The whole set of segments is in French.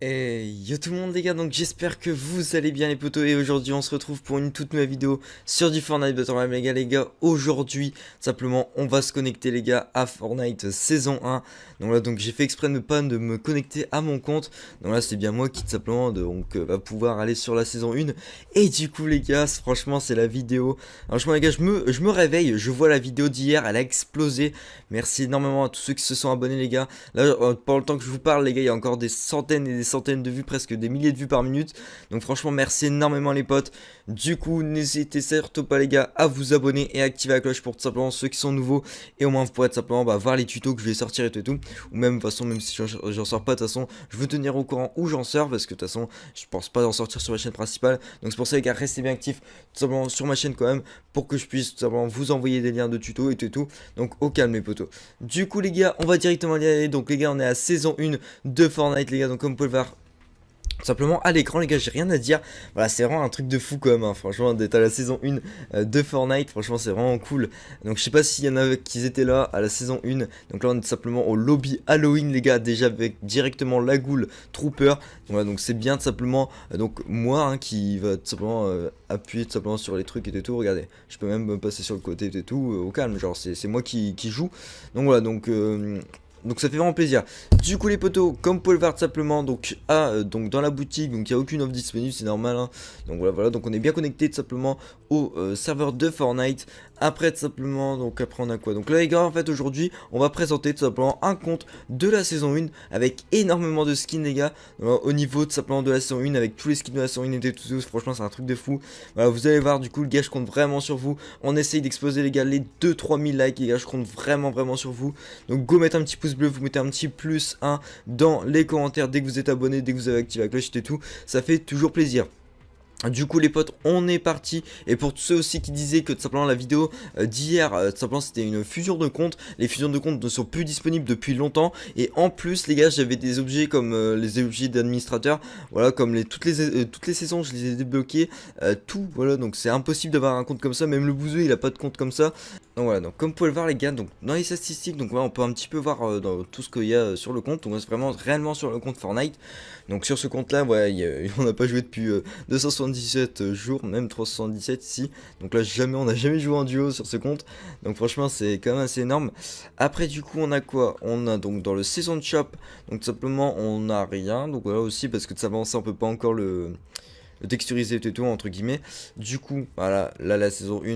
Et yo tout le monde les gars, donc j'espère que vous allez bien les potos et aujourd'hui on se retrouve pour une toute nouvelle vidéo sur du Fortnite Battle Royale les gars, aujourd'hui simplement on va se connecter les gars à Fortnite saison 1. Donc là donc j'ai fait exprès de ne pas de me connecter à mon compte, donc là c'est bien moi qui simplement donc va pouvoir aller sur la saison 1. Et du coup les gars franchement c'est la vidéo, franchement les gars je me réveille, je vois la vidéo d'hier, elle a explosé. Merci énormément à tous ceux qui se sont abonnés les gars. Là pendant le temps que je vous parle les gars, il y a encore des centaines et des centaines de vues, presque des milliers de vues par minute. Donc franchement merci énormément les potes. Du coup n'hésitez surtout pas les gars à vous abonner et activer la cloche pour tout simplement ceux qui sont nouveaux. Et au moins vous pourrez tout simplement voir les tutos que je vais sortir et tout. Ou même de toute façon même si j'en sors pas de toute façon je veux tenir au courant où j'en sors. Parce que de toute façon je pense pas d'en sortir sur ma chaîne principale. Donc c'est pour ça les gars restez bien actifs tout simplement sur ma chaîne quand même. Pour que je puisse tout simplement vous envoyer des liens de tutos et tout. Donc au calme les potos. Du coup les gars on va directement y aller. Donc les gars on est à saison 1 de Fortnite les gars. Donc comme vous pouvez le voir simplement à l'écran les gars, j'ai rien à dire. Voilà, c'est vraiment un truc de fou quand même, hein. Franchement d'être à la saison 1 de Fortnite, franchement c'est vraiment cool. Donc je sais pas s'il y en a qui étaient là à la saison 1. Donc là on est simplement au lobby Halloween les gars, déjà avec directement la Ghoul Trooper. Donc voilà, donc c'est bien tout simplement donc moi hein, qui va tout simplement appuyer tout simplement sur les trucs et tout. Regardez, je peux même me passer sur le côté et tout au calme, genre c'est moi qui joue. Donc voilà, donc ça fait vraiment plaisir. Du coup les potos, comme vous pouvez le voir tout simplement, donc dans la boutique, donc il n'y a aucune offre disponible, c'est normal. Hein. Donc voilà, donc on est bien connecté tout simplement au serveur de Fortnite. Après tout simplement, donc après on a quoi? Donc là les gars, en fait aujourd'hui, on va présenter tout simplement un compte de la saison 1 avec énormément de skins les gars. Au niveau tout simplement de la saison 1 avec tous les skins de la saison 1 et tout, franchement c'est un truc de fou. Voilà, vous allez voir du coup les gars, je compte vraiment sur vous. On essaye d'exploser les gars les 2-3 000 likes les gars, je compte vraiment sur vous. Donc go mettre un petit pouce bleu, vous mettez un petit plus 1 dans les commentaires dès que vous êtes abonné, dès que vous avez activé la cloche et tout, ça fait toujours plaisir. Du coup les potes on est parti. Et pour tous ceux aussi qui disaient que tout simplement la vidéo d'hier tout simplement c'était une fusion de comptes, les fusions de comptes ne sont plus disponibles depuis longtemps. Et en plus les gars j'avais des objets comme les objets d'administrateur. Voilà, comme toutes les saisons je les ai débloqués, tout voilà. Donc c'est impossible d'avoir un compte comme ça, même le bouseux il a pas de compte comme ça. Donc voilà, donc comme vous pouvez le voir les gars, donc dans les statistiques, donc voilà on peut un petit peu voir dans tout ce qu'il y a sur le compte. Donc c'est vraiment réellement sur le compte Fortnite. Donc sur ce compte là ouais, on n'a pas joué depuis 277 jours, même 377 ici. Donc là on n'a jamais joué en duo sur ce compte. Donc franchement c'est quand même assez énorme. Après du coup on a quoi? On a donc dans le Season Shop, donc tout simplement on a rien. Donc voilà aussi parce que de savoir ça on peut pas encore le texturiser et tout entre guillemets. Du coup voilà, là la saison 1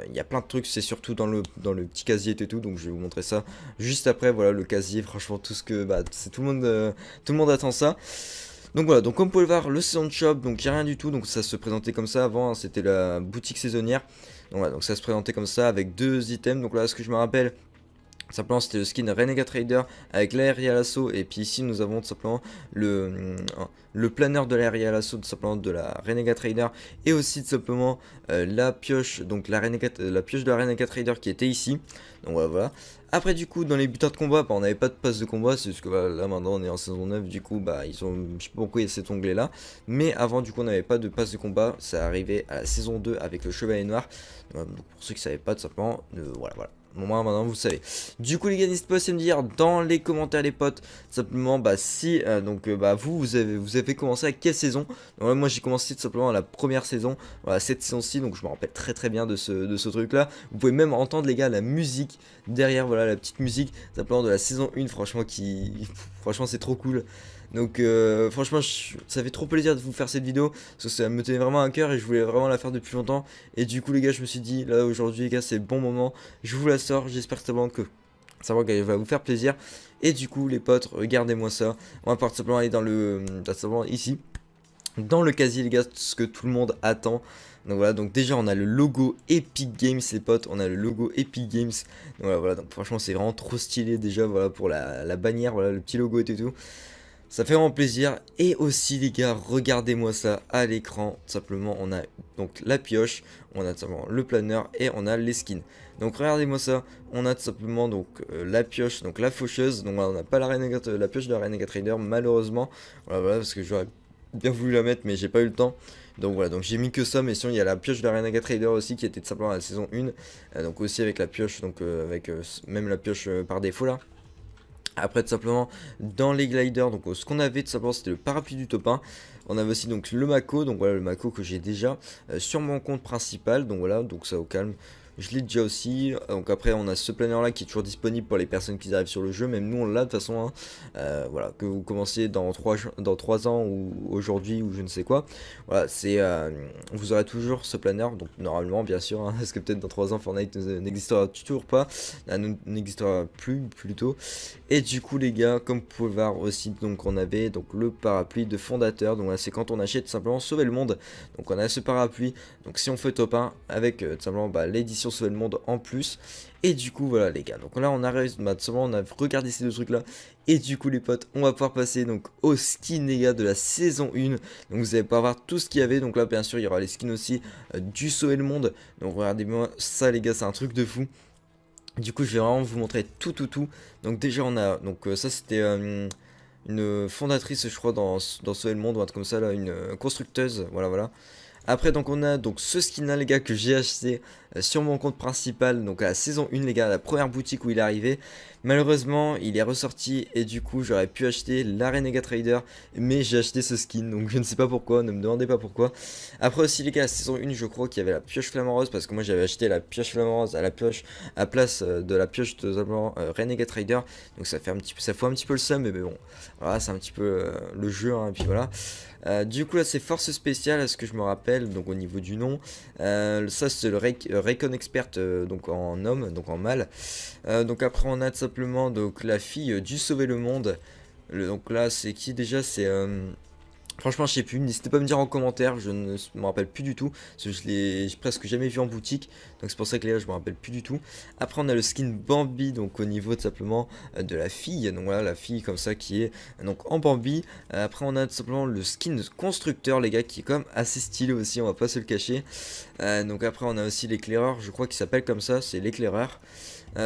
il y a plein de trucs, c'est surtout dans le petit casier et tout. Donc je vais vous montrer ça juste après. Voilà le casier, franchement tout ce que c'est tout le monde attend ça. Donc voilà, donc comme vous pouvez le voir, le Season Shop, donc il n'y a rien du tout, donc ça se présentait comme ça avant, hein, c'était la boutique saisonnière. Donc voilà, donc ça se présentait comme ça avec deux items. Donc là, ce que je me rappelle, simplement c'était le skin Renegade Raider avec l'aérien à l'assaut. Et puis ici nous avons tout simplement le planeur de l'aérien à l'assaut, tout simplement de la Renegade Raider. Et aussi tout simplement la pioche, donc la pioche de la Renegade Raider qui était ici. Donc voilà. Après du coup dans les buteurs de combat, on n'avait pas de passe de combat, c'est juste que là maintenant on est en saison 9, du coup ils ont, je sais pas pourquoi il y a cet onglet là. Mais avant du coup on n'avait pas de passe de combat, ça arrivait à la saison 2 avec le chevalier noir. Donc pour ceux qui ne savaient pas tout simplement, voilà. Bon, moi maintenant vous savez. Du coup les gars, n'hésitez pas aussi à me dire dans les commentaires les potes simplement si vous avez commencé à quelle saison. Donc, moi j'ai commencé tout simplement à la première saison, voilà, cette saison-ci, donc je me rappelle très bien de ce truc là. Vous pouvez même entendre les gars la musique derrière, voilà la petite musique simplement de la saison 1, franchement franchement c'est trop cool. Donc franchement ça fait trop plaisir de vous faire cette vidéo parce que ça me tenait vraiment à cœur et je voulais vraiment la faire depuis longtemps. Et du coup les gars je me suis dit là aujourd'hui les gars c'est le bon moment, je vous la sors, j'espère simplement que qu'elle va vous faire plaisir. Et du coup les potes regardez-moi ça, on va partir simplement aller simplement ici dans le casier les gars, ce que tout le monde attend. Donc voilà, donc déjà on a le logo Epic Games les potes, on a le logo Epic Games. Donc voilà, donc franchement c'est vraiment trop stylé déjà, voilà pour la bannière, voilà le petit logo et tout. Ça fait vraiment plaisir. Et aussi les gars, regardez-moi ça à l'écran. Simplement on a donc la pioche, on a tout simplement le planeur et on a les skins. Donc regardez-moi ça, on a tout simplement donc la pioche, donc la faucheuse. Donc voilà, on n'a pas la pioche de la Renegade Raider malheureusement. Voilà, parce que j'aurais bien voulu la mettre mais j'ai pas eu le temps. Donc voilà, donc j'ai mis que ça, mais sinon il y a la pioche de la Renegade Raider aussi qui était tout simplement à la saison 1. Donc aussi avec la pioche, donc avec même la pioche par défaut là. Après tout simplement dans les gliders, donc ce qu'on avait tout simplement c'était le parapluie du top 1. On avait aussi donc le Mako, donc voilà le Mako que j'ai déjà sur mon compte principal, donc voilà, donc ça au calme. Je l'ai déjà aussi, donc après on a ce planeur là qui est toujours disponible pour les personnes qui arrivent sur le jeu, même nous on l'a de toute façon, hein. Voilà, que vous commencez dans 3 ans ou aujourd'hui ou je ne sais quoi, voilà, vous aurez toujours ce planeur, donc normalement bien sûr, hein, parce que peut-être dans 3 ans Fortnite n'existera toujours pas, n'existera plus plutôt, et du coup les gars, comme vous pouvez voir aussi, donc on avait donc le parapluie de fondateur, donc là c'est quand on achète tout simplement Sauver le Monde, donc on a ce parapluie, donc si on fait top 1 avec tout simplement l'édition Sauver le Monde en plus, et du coup voilà les gars, donc là on a réussi, tout simplement on a regardé ces deux trucs là, et du coup les potes, on va pouvoir passer donc au skin les gars de la saison 1, donc vous allez pouvoir voir tout ce qu'il y avait, donc là bien sûr il y aura les skins aussi du Sauver le Monde, donc regardez-moi ça les gars, c'est un truc de fou. Du coup je vais vraiment vous montrer tout. Donc déjà on a, donc ça c'était une fondatrice je crois dans Sauver le Monde ou un truc comme ça là, une constructeuse, voilà. Après donc on a donc ce skin là les gars que j'ai acheté sur mon compte principal, donc à la saison 1 les gars, la première boutique où il est arrivé. Malheureusement il est ressorti et du coup j'aurais pu acheter la Renegade Raider, mais j'ai acheté ce skin, donc je ne sais pas pourquoi, ne me demandez pas pourquoi. Après aussi les gars, la saison 1 je crois qu'il y avait la pioche flamant rose, parce que moi j'avais acheté la pioche flamant rose à place de la pioche de Renegade Raider, donc ça fait un petit peu le seum, mais bon voilà, c'est un petit peu le jeu, hein, et puis voilà. Du coup là c'est force spéciale à ce que je me rappelle, donc au niveau du nom, ça c'est le Recon Expert, donc en homme, donc en mâle. Donc après on a tout simplement donc la fille du Sauver le Monde. Donc là c'est qui déjà, c'est franchement, je sais plus, n'hésitez pas à me dire en commentaire, je ne me rappelle plus du tout, parce que je l'ai presque jamais vu en boutique, donc c'est pour ça que les gars, je me rappelle plus du tout. Après, on a le skin Bambi, donc au niveau tout simplement de la fille, donc voilà, la fille comme ça qui est donc en Bambi. Après, on a tout simplement le skin constructeur, les gars, qui est quand même assez stylé aussi, on va pas se le cacher. Donc après, on a aussi l'éclaireur, je crois qu'il s'appelle comme ça, c'est l'éclaireur.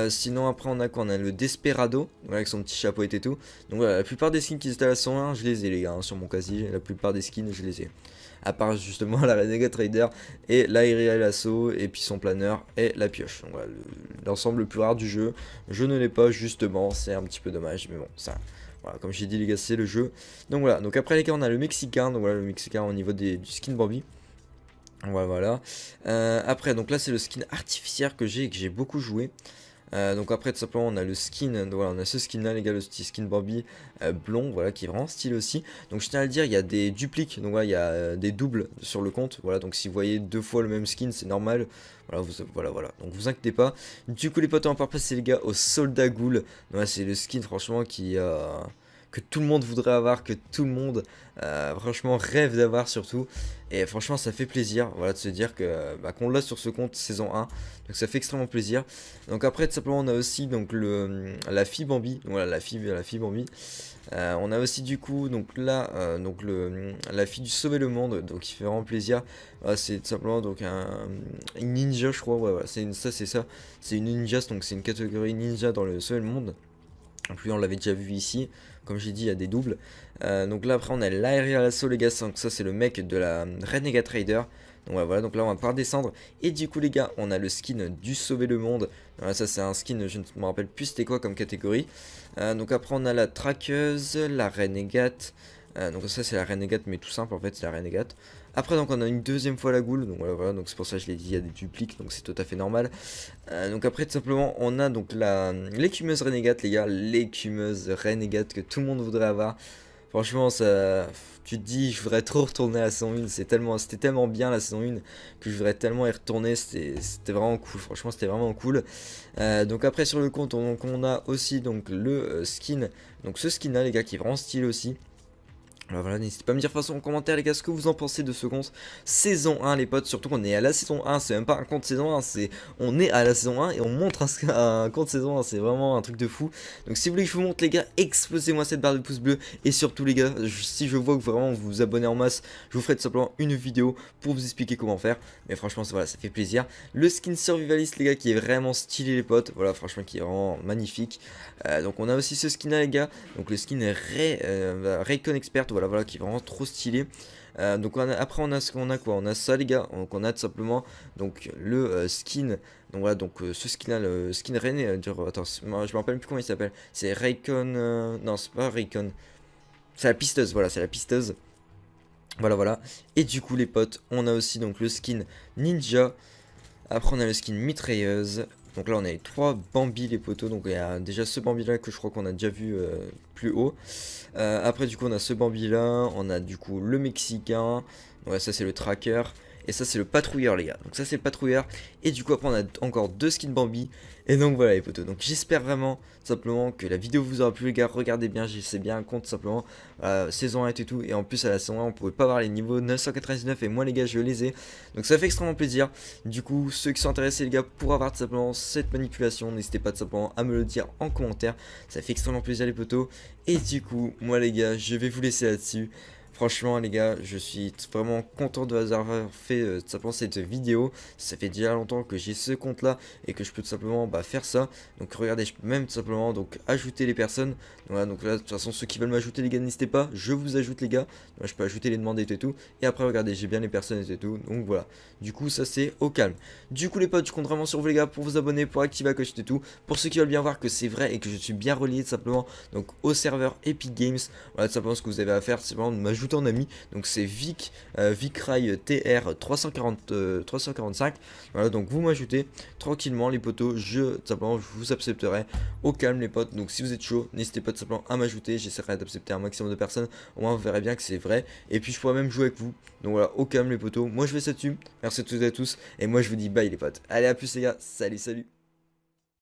Sinon après on a quoi, on a le Desperado, voilà, avec son petit chapeau et tout. Donc voilà, la plupart des skins qui étaient à la 101 je les ai les gars, hein, sur mon casier, la plupart des skins je les ai. À part justement la Renegade Raider et l'aérial assaut et puis son planeur et la pioche. Donc voilà, l'ensemble le plus rare du jeu, je ne l'ai pas justement, c'est un petit peu dommage, mais bon ça... Voilà, comme j'ai dit les gars, c'est le jeu. Donc voilà, donc après les gars on a le Mexicain, donc voilà le Mexicain au niveau du skin Bambi. Voilà. Après donc là c'est le skin artificiel que j'ai beaucoup joué. Donc après tout simplement on a le skin, voilà, on a ce skin là les gars, le petit skin Bambi blond, voilà, qui est vraiment stylé aussi. Donc je tiens à le dire, il y a des dupliques, donc voilà, il y a des doubles sur le compte, voilà, donc si vous voyez 2 fois le même skin c'est normal, voilà, donc vous inquiétez pas. Du coup les potes, on va pouvoir passer les gars au Soldat Ghoul. Voilà, c'est le skin franchement que tout le monde voudrait avoir, que tout le monde franchement rêve d'avoir surtout, et franchement ça fait plaisir, voilà, de se dire que qu'on l'a sur ce compte saison 1, donc ça fait extrêmement plaisir. Donc après tout simplement on a aussi donc la fille Bambi, donc voilà, la fille Bambi. On a aussi du coup donc là donc la fille du Sauver le Monde, donc il fait vraiment plaisir. Voilà, c'est tout simplement donc une ninja je crois, ouais, voilà, c'est une ninja, donc c'est une catégorie ninja dans le Sauver le Monde. En plus on l'avait déjà vu ici, comme j'ai dit il y a des doubles. Donc là après on a l'aérial assaut les gars, donc ça c'est le mec de la Renegade Raider. Donc voilà, donc là on va pouvoir descendre. Et du coup les gars, on a le skin du Sauver le Monde. Voilà, ça c'est un skin, je ne me rappelle plus c'était quoi comme catégorie. Donc après on a la traqueuse, la Renegade. Donc ça c'est la Renegade, mais tout simple en fait, c'est la Renegade. Après donc on a une deuxième fois la Ghoul, donc voilà, donc c'est pour ça que je l'ai dit, il y a des dupliques, donc c'est tout à fait normal. Donc après tout simplement on a donc l'écumeuse Renegade les gars, l'écumeuse Renegade que tout le monde voudrait avoir. Franchement ça, tu te dis je voudrais trop retourner à la saison 1, c'était tellement bien la saison 1 que je voudrais tellement y retourner, c'était vraiment cool, franchement c'était vraiment cool. Donc après sur le compte on a aussi donc le skin, donc ce skin là les gars qui est vraiment stylé aussi. Alors voilà, n'hésitez pas à me dire de toute façon en commentaire les gars ce que vous en pensez de ce compte saison 1 les potes, surtout qu'on est à la saison 1, c'est même pas un compte saison 1, on est à la saison 1 et on montre un compte saison 1, c'est vraiment un truc de fou. Donc si vous voulez que je vous montre les gars, explosez-moi cette barre de pouces bleus, et surtout les gars, si je vois que vraiment vous vous abonnez en masse, je vous ferai tout simplement une vidéo pour vous expliquer comment faire, mais franchement voilà, ça fait plaisir. Le skin survivaliste les gars qui est vraiment stylé les potes, voilà franchement qui est vraiment magnifique. Donc on a aussi ce skin là les gars, donc le skin Recon Expert, voilà, voilà, qui est vraiment trop stylée. Donc après on a ce qu'on a quoi, on a ça les gars, donc on a tout simplement donc le skin, donc voilà, donc ce skin là, le skin René, attends, je me rappelle plus comment il s'appelle, c'est Raycon, non c'est pas Raycon, c'est la pisteuse, voilà, c'est la pisteuse. Voilà, voilà. Et du coup, les potes, on a aussi donc le skin ninja. Après, on a le skin mitrailleuse. Donc là, on a les 3 Bambi, les potos. Donc il y a déjà ce Bambi là que je crois qu'on a déjà vu plus haut. Après, du coup, on a ce Bambi là. On a du coup le Mexicain. Ouais, ça, c'est le tracker. Et ça, c'est le patrouilleur, les gars. Donc ça, c'est le patrouilleur. Et du coup, après, on a encore 2 skins Bambi. Et donc voilà, les potos. Donc j'espère vraiment, simplement, que la vidéo vous aura plu, les gars. Regardez bien, c'est bien un compte, simplement. Saison 1 et tout. Et en plus, à la saison 1, on pouvait pas avoir les niveaux 999. Et moi, les gars, je les ai. Donc ça fait extrêmement plaisir. Du coup, ceux qui sont intéressés, les gars, pour avoir tout simplement cette manipulation, n'hésitez pas tout simplement à me le dire en commentaire. Ça fait extrêmement plaisir, les potos. Et du coup, moi, les gars, je vais vous laisser là-dessus. Franchement les gars, je suis vraiment content de vous avoir fait tout simplement cette vidéo. Ça fait déjà longtemps que j'ai ce compte là et que je peux tout simplement faire ça. Donc regardez, je peux même tout simplement donc ajouter les personnes. Donc, voilà, donc là de toute façon ceux qui veulent m'ajouter les gars, n'hésitez pas, je vous ajoute les gars. Moi, je peux ajouter les demandes et tout. Et après regardez, j'ai bien les personnes et tout. Donc voilà, du coup ça c'est au calme. Du coup les potes, je compte vraiment sur vous les gars pour vous abonner, pour activer la cloche et tout. Pour ceux qui veulent bien voir que c'est vrai et que je suis bien relié tout simplement donc au serveur Epic Games. Voilà tout simplement ce que vous avez à faire, c'est vraiment de m'ajouter en ami. Donc c'est Vicrail TR 345. Voilà, donc vous m'ajoutez tranquillement les potos, tout simplement je vous accepterai au calme les potes. Donc si vous êtes chaud, n'hésitez pas tout simplement à m'ajouter, j'essaierai d'accepter un maximum de personnes. Au moins vous verrez bien que c'est vrai. Et puis je pourrais même jouer avec vous. Donc voilà, au calme les potos. Moi je vais ça dessus. Merci à toutes et à tous. Et moi je vous dis bye les potes. Allez à plus les gars. Salut salut.